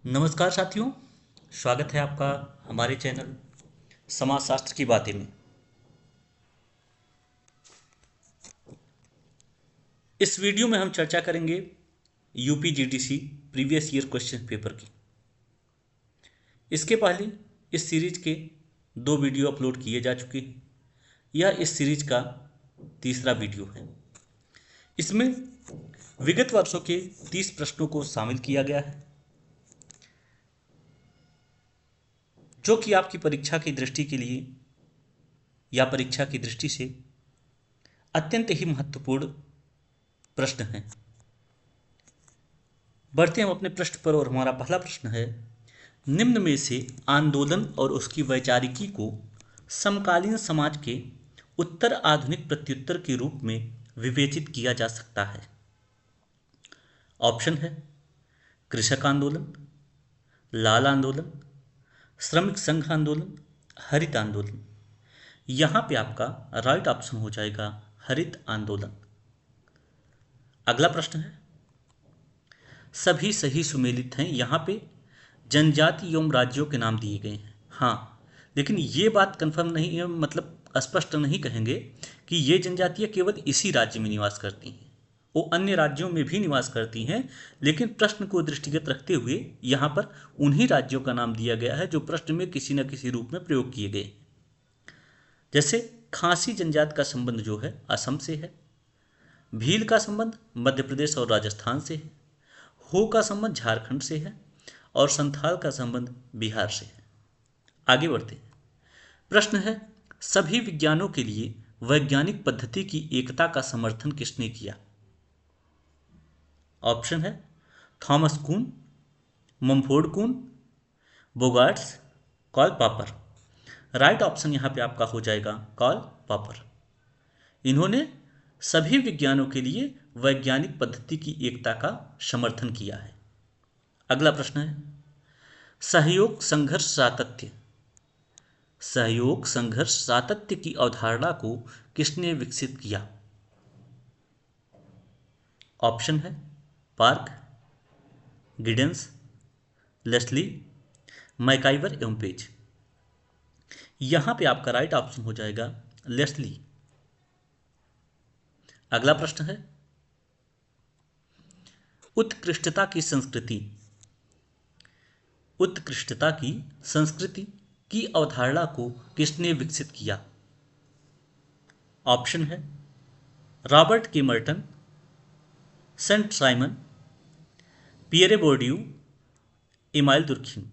नमस्कार साथियों। स्वागत है आपका हमारे चैनल समाजशास्त्र की बातें में। इस वीडियो में हम चर्चा करेंगे UP GDC previous year question paper की। इसके पहले इस सीरीज के 2 वीडियो अपलोड किए जा चुके हैं। यह इस सीरीज का तीसरा वीडियो है। इसमें विगत वर्षों के 30 प्रश्नों को शामिल किया गया है, जो कि आपकी परीक्षा की दृष्टि के लिए या परीक्षा की दृष्टि से अत्यंत ही महत्वपूर्ण प्रश्न हैं। बढ़ते हैं हम अपने प्रश्न पर और हमारा पहला प्रश्न है, निम्न में से आंदोलन और उसकी वैचारिकी को समकालीन समाज के उत्तर आधुनिक प्रत्युत्तर के रूप में विवेचित किया जा सकता है। ऑप्शन है कृषक आंदोलन, लाल आंदोलन, श्रमिक संघ आंदोलन, हरित आंदोलन। यहां पे आपका राइट ऑप्शन हो जाएगा हरित आंदोलन। अगला प्रश्न है, सभी सही सुमेलित हैं। यहाँ पे जनजाति एवं राज्यों के नाम दिए गए हैं। हाँ, लेकिन ये बात कंफर्म नहीं है, मतलब स्पष्ट नहीं कहेंगे कि ये जनजातियाँ केवल इसी राज्य में निवास करती हैं। वो अन्य राज्यों में भी निवास करती हैं, लेकिन प्रश्न को दृष्टिगत रखते हुए यहाँ पर उन्हीं राज्यों का नाम दिया गया है जो प्रश्न में किसी न किसी रूप में प्रयोग किए गए। जैसे खासी जनजाति का संबंध जो है असम से है, भील का संबंध मध्य प्रदेश और राजस्थान से है, हो का संबंध झारखंड से है और संथाल का संबंध बिहार से है। आगे बढ़ते हैं। प्रश्न है, सभी विज्ञानों के लिए वैज्ञानिक पद्धति की एकता का समर्थन किसने किया? ऑप्शन है थॉमस कून, मम्फोर्ड कून, बोगार्ट्स, कॉल पॉपर। राइट ऑप्शन यहां पे आपका हो जाएगा कॉल पॉपर। इन्होंने सभी विज्ञानों के लिए वैज्ञानिक पद्धति की एकता का समर्थन किया है। अगला प्रश्न है, सहयोग संघर्ष सातत्य। सहयोग संघर्ष सातत्य की अवधारणा को किसने विकसित किया? ऑप्शन है पार्क, गिडेंस, लेस्ली, मैकाइवर एवं पेज। यहां पे आपका राइट ऑप्शन हो जाएगा लेस्ली। अगला प्रश्न है, उत्कृष्टता की संस्कृति। उत्कृष्टता की संस्कृति की अवधारणा को किसने विकसित किया? ऑप्शन है Robert K Merton, Saint Simon, Pierre Bourdieu, Emile Durkheim.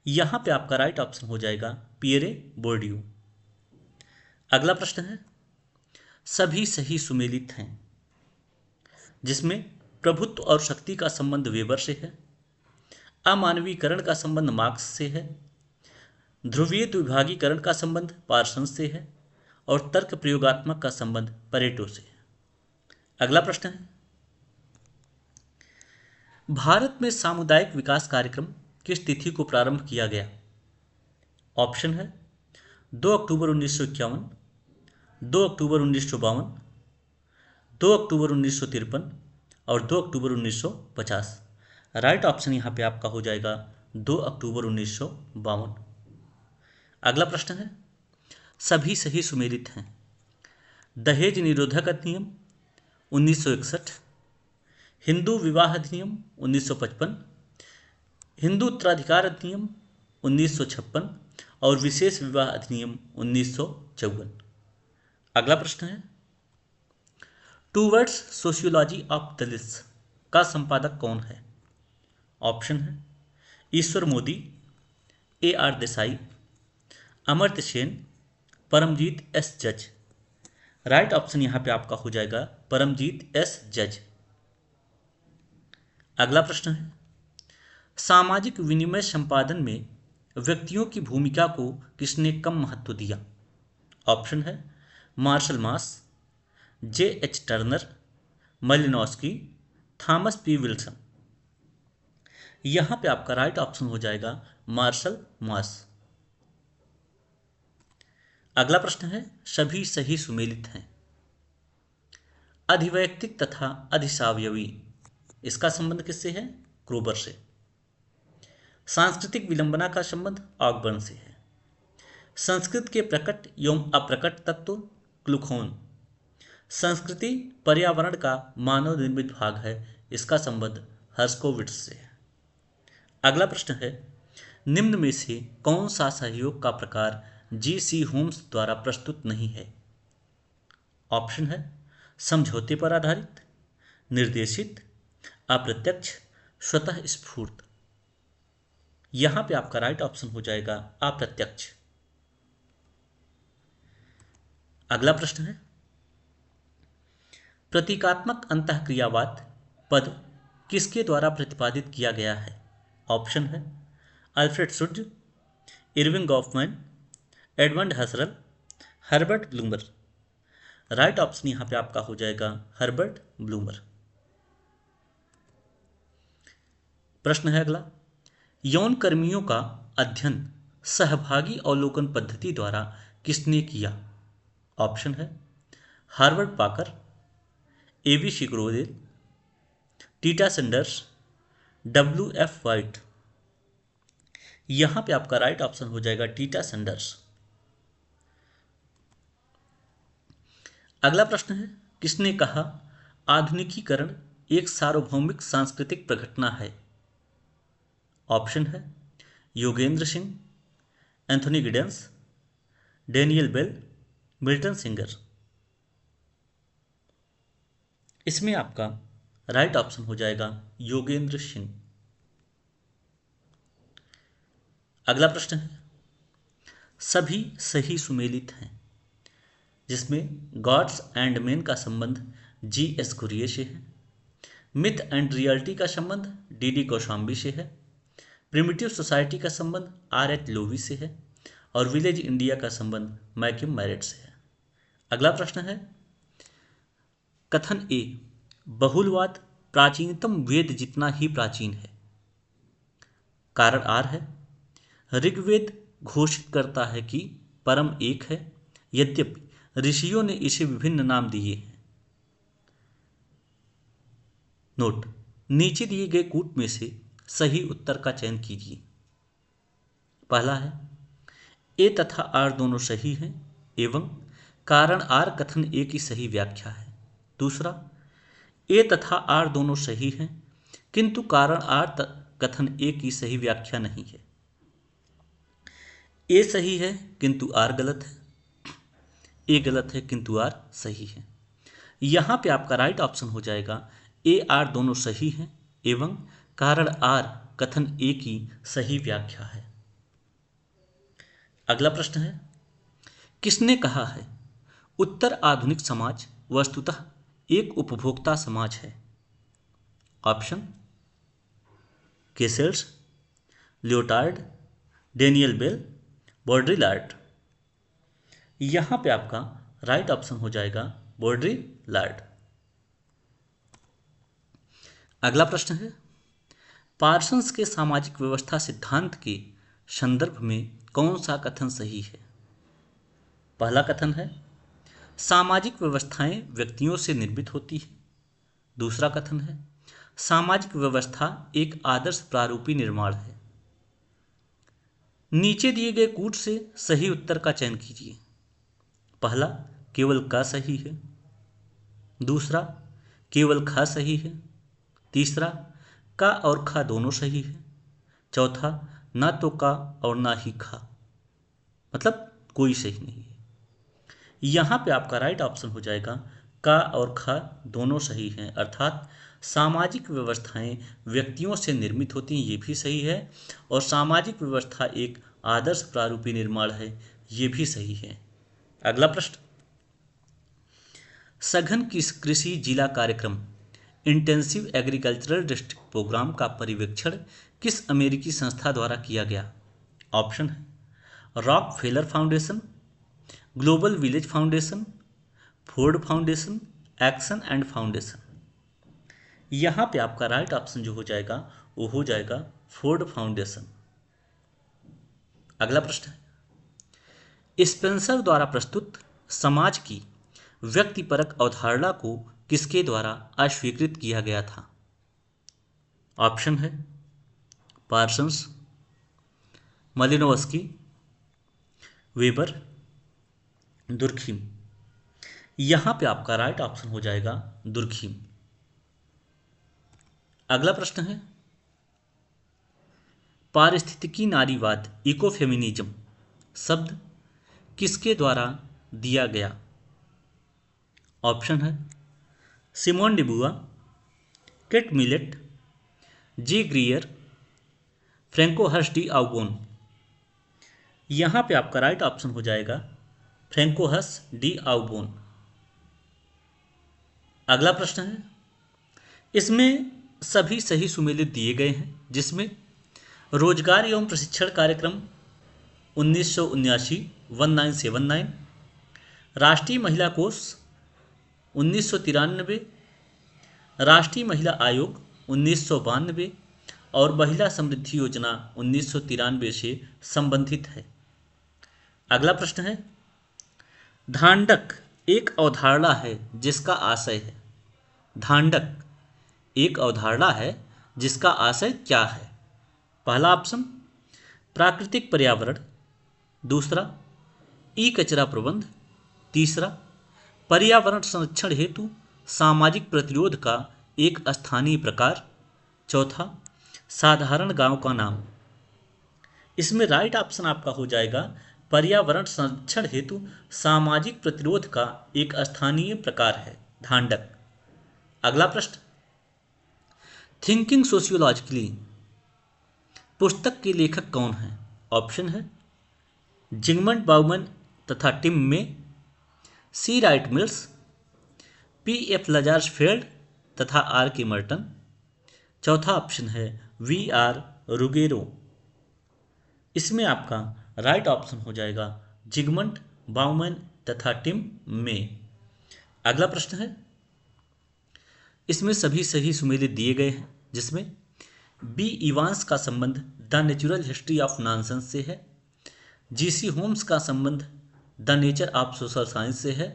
यहां पे आपका राइट ऑप्शन हो जाएगा पियरे बोर्डियू। अगला प्रश्न है, सभी सही सुमेलित हैं, जिसमें प्रभुत्व और शक्ति का संबंध वेबर से है, अमानवीकरण का संबंध मार्क्स से है, ध्रुवीय द्विभागीकरण का संबंध पार्सन्स से है और तर्क प्रयोगात्मक का संबंध परेटो से है। अगला प्रश्न है, भारत में सामुदायिक विकास कार्यक्रम किस तिथि को प्रारंभ किया गया? ऑप्शन है 2 अक्टूबर 1951, 2 अक्टूबर 1952, 2 अक्टूबर 1953 और 2 अक्टूबर 1950। राइट ऑप्शन यहाँ पे आपका हो जाएगा 2 अक्टूबर 1952। अगला प्रश्न है, सभी सही सुमेलित हैं। दहेज निरोधक अधिनियम 1961, हिंदू विवाह अधिनियम 1955, हिंदू उत्तराधिकार अधिनियम 1956 और विशेष विवाह अधिनियम 1954। अगला प्रश्न है, टूवर्ड्स सोशियोलॉजी ऑफ दलित्स का संपादक कौन है? ऑप्शन है ईश्वर मोदी, AR देसाई, अमर्त्य सेन, परमजीत S जज। राइट ऑप्शन यहां पे आपका हो जाएगा परमजीत S जज। अगला प्रश्न है, सामाजिक विनिमय संपादन में व्यक्तियों की भूमिका को किसने कम महत्व दिया? ऑप्शन है Marshall Mauss, JH Turner, Malinowski, Thomas P Wilson. यहां पे आपका राइट ऑप्शन हो जाएगा मार्शल मास। अगला प्रश्न है, सभी सही सुमेलित हैं। अधिवैयक्तिक तथा अधिसावयवी, इसका संबंध किससे है? क्रोबर से। सांस्कृतिक विलंबना का संबंध ऑकबर्न से है। संस्कृत के प्रकट एवं अप्रकट तत्व क्लूखोन। संस्कृति पर्यावरण का मानव निर्मित भाग है, इसका संबंध हर्स्कोविट्ज से है। अगला प्रश्न है, निम्न में से कौन सा सहयोग का प्रकार जी.सी. होम्स द्वारा प्रस्तुत नहीं है? ऑप्शन है समझौते पर आधारित, निर्देशित, अप्रत्यक्ष, स्वतः स्फूर्त। यहां पे आपका राइट ऑप्शन हो जाएगा अप्रत्यक्ष। अगला प्रश्न है, प्रतीकात्मक अंतःक्रियावाद पद किसके द्वारा प्रतिपादित किया गया है? ऑप्शन है Alfred Schutz, Erving Goffman, Edmund Husserl, Herbert Blumer. Right option यहां पे आपका हो जाएगा हर्बर्ट ब्लूमर। प्रश्न है अगला, यौन कर्मियों का अध्ययन सहभागी अवलोकन पद्धति द्वारा किसने किया? ऑप्शन है हार्वर्ड पाकर, एबी शिग्रोदेल, टीटा सैंडर्स, डब्ल्यू.एफ. वाइट। यहां पे आपका राइट ऑप्शन हो जाएगा टीटा सैंडर्स। अगला प्रश्न है, किसने कहा आधुनिकीकरण एक सार्वभौमिक सांस्कृतिक प्रघटना है? ऑप्शन है Yogendra Singh, Anthony Giddens, Daniel Bell, Milton Singer. इसमें आपका राइट ऑप्शन हो जाएगा योगेंद्र सिंह। अगला प्रश्न है, सभी सही सुमेलित हैं, जिसमें गॉड्स एंड मेन का संबंध जी.एस. कुरियन से है, मिथ एंड रियलिटी का संबंध डी.डी. कौशाम्बी से है, प्रिमिटिव सोसाइटी का संबंध आर.एच. लोवी से है और विलेज इंडिया का संबंध मैकिम मैरेट से है। अगला प्रश्न है, कथन ए, बहुलवाद प्राचीनतम वेद जितना ही प्राचीन है। कारण आर है, ऋग्वेद घोषित करता है कि परम एक है, यद्यपि ऋषियों ने इसे विभिन्न नाम दिए हैं। नोट, नीचे दिए गए कूट में से सही उत्तर का चयन कीजिए। पहला है ए तथा आर दोनों सही हैं एवं कारण आर कथन ए की सही व्याख्या है। दूसरा, ए तथा आर दोनों सही हैं किंतु कारण आर कथन ए की सही व्याख्या नहीं है। ए सही है किंतु आर गलत है, ए गलत है किंतु आर सही है। यहां पे आपका राइट ऑप्शन हो जाएगा ए आर दोनों सही हैं एवं कारण आर कथन ए की सही व्याख्या है। अगला प्रश्न है, किसने कहा है उत्तर आधुनिक समाज वस्तुतः एक उपभोक्ता समाज है? Option Castells, Lyotard, Daniel Bell, Baudrillard. यहां पे आपका राइट ऑप्शन हो जाएगा बॉड्रिलार्ड। अगला प्रश्न है, पार्सन्स के सामाजिक व्यवस्था सिद्धांत के संदर्भ में कौन सा कथन सही है? पहला कथन है, सामाजिक व्यवस्थाएं व्यक्तियों से निर्मित होती है। दूसरा कथन है, सामाजिक व्यवस्था एक आदर्श प्रारूपी निर्माण है। नीचे दिए गए कूट से सही उत्तर का चयन कीजिए। पहला, केवल का सही है। दूसरा, केवल खा सही है। तीसरा, का और खा दोनों सही है। चौथा, ना तो का और ना ही खा, मतलब कोई सही नहीं है। यहां पे आपका राइट ऑप्शन हो जाएगा का और खा दोनों सही हैं, अर्थात सामाजिक व्यवस्थाएं व्यक्तियों से निर्मित होती हैं, ये भी सही है, और सामाजिक व्यवस्था एक आदर्श प्रारूपी निर्माण है, ये भी सही है। अगला प्रश्न, सघन कृषि जिला कार्यक्रम इंटेंसिव एग्रीकल्चरल डिस्ट्रिक्ट प्रोग्राम का परिवेक्षण किस अमेरिकी संस्था द्वारा किया गया? ऑप्शन है Rockefeller foundation, global village foundation, Ford foundation, action and foundation. यहां पे आपका राइट ऑप्शन जो हो जाएगा वो हो जाएगा फोर्ड फाउंडेशन। अगला प्रश्न है, स्पेंसर द्वारा प्रस्तुत समाज की व्यक्तिपरक अवधारणा को किसके द्वारा अस्वीकृत किया गया था? ऑप्शन है पार्सन्स, मलिनोवस्की, वेबर, दुर्खीम। यहां पे आपका राइट ऑप्शन हो जाएगा दुर्खीम। अगला प्रश्न है, पारिस्थितिकी नारीवाद इकोफेमिनिज्म शब्द किसके द्वारा दिया गया? ऑप्शन है सिमोन डिबुआ, केट मिलेट, जे ग्रियर, फ्रैंकोहर्स्ट डी आउगोन। यहां पे आपका राइट ऑप्शन हो जाएगा फ्रैंकोहर्स्ट डी आउगोन। अगला प्रश्न है, इसमें सभी सही सुमेलित दिए गए हैं, जिसमें रोजगार एवं प्रशिक्षण कार्यक्रम 1979 1979, राष्ट्रीय महिला कोष 1993, राष्ट्रीय महिला आयोग 1992 और महिला समृद्धि योजना 1993 से संबंधित है। अगला प्रश्न है, धांडक एक अवधारणा है जिसका आशय है। धांडक एक अवधारणा है जिसका आशय क्या है? पहला ऑप्शन प्राकृतिक पर्यावरण, दूसरा ई कचरा प्रबंध, तीसरा पर्यावरण संरक्षण हेतु सामाजिक प्रतिरोध का एक स्थानीय प्रकार, चौथा साधारण गांव का नाम। इसमें राइट ऑप्शन आपका हो जाएगा पर्यावरण संरक्षण हेतु सामाजिक प्रतिरोध का एक स्थानीय प्रकार है धांडक। अगला प्रश्न, थिंकिंग सोशियोलॉजिकली पुस्तक के लेखक कौन है? ऑप्शन है जिगमंड बाउमन तथा टिम में, सी राइट मिल्स, पी एफ लजार्सफेल्ड तथा आर के मर्टन। चौथा ऑप्शन है वी आर रुगेरो। इसमें आपका राइट ऑप्शन हो जाएगा जिगमंड बाउमन तथा टिम में। अगला प्रश्न है, इसमें सभी सही सुमेलित दिए गए हैं, जिसमें बी इवांस का संबंध the natural history of nonsense से है, जीसी होम्स का संबंध the nature of social science से है,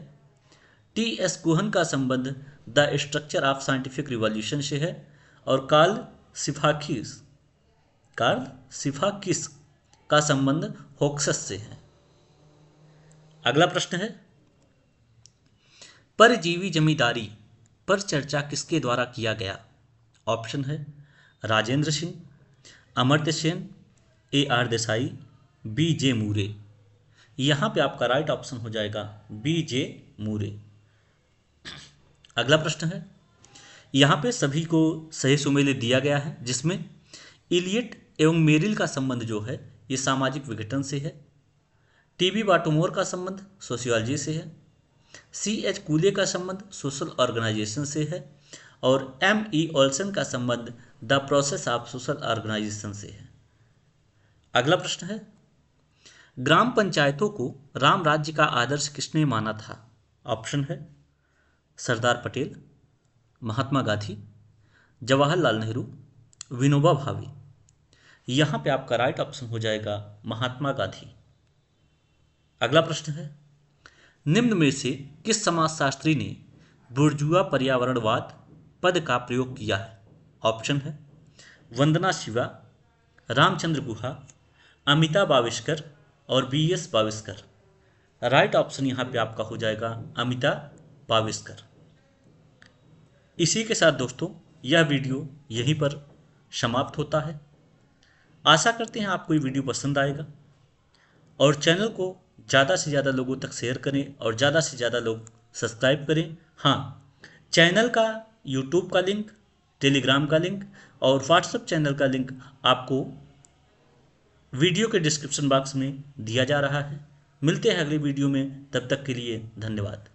टी एस गुहन का संबंध the structure of scientific revolution से है और कार्ल सिफाकिस का संबंध होक्सस से है। अगला प्रश्न है, परजीवी जमींदारी पर चर्चा किसके द्वारा किया गया? ऑप्शन है Rajendra Singh, Amartya Sen, A R Desai, B J Moore. यहां पे आपका राइट ऑप्शन हो जाएगा बी जे मूरे। अगला प्रश्न है, यहां पे सभी को सही सुमेलित दिया गया है, जिसमें इलियट एवं मेरिल का संबंध जो है ये सामाजिक विघटन से है, टीबी बाटोमोर का संबंध सोशियोलॉजी से है, सी एच कूले का संबंध सोशल ऑर्गेनाइजेशन से है और एम ई ओल्सन का संबंध the process of social organisation से है। अगला प्रश्न है, ग्राम पंचायतों को राम राज्य का आदर्श किसने माना था? ऑप्शन है सरदार पटेल, महात्मा गांधी, जवाहरलाल नेहरू, विनोबा भावे। यहां पे आपका राइट ऑप्शन हो जाएगा महात्मा गांधी। अगला प्रश्न है, निम्न में से किस समाजशास्त्री ने बुर्जुआ पर्यावरणवाद पद का प्रयोग किया है? ऑप्शन है वंदना शिवा, रामचंद्र गुहा, अमिता बाविस्कर और B S Baviskar. Right option यहां पे आपका हो जाएगा अमिता बाविस्कर। इसी के साथ दोस्तों यह वीडियो यहीं पर समाप्त होता है। आशा करते हैं आपको ये वीडियो पसंद आएगा और चैनल को ज़्यादा से ज़्यादा लोगों तक शेयर करें और ज़्यादा से ज़्यादा लोग सब्सक्राइब करें। हाँ, चैनल का यूट्यूब का लिंक, टेलीग्राम का लिंक और व्हाट्सएप चैनल का लिंक आपको वीडियो के डिस्क्रिप्शन बॉक्स में दिया जा रहा है। मिलते हैं अगली वीडियो में, तब तक के लिए धन्यवाद।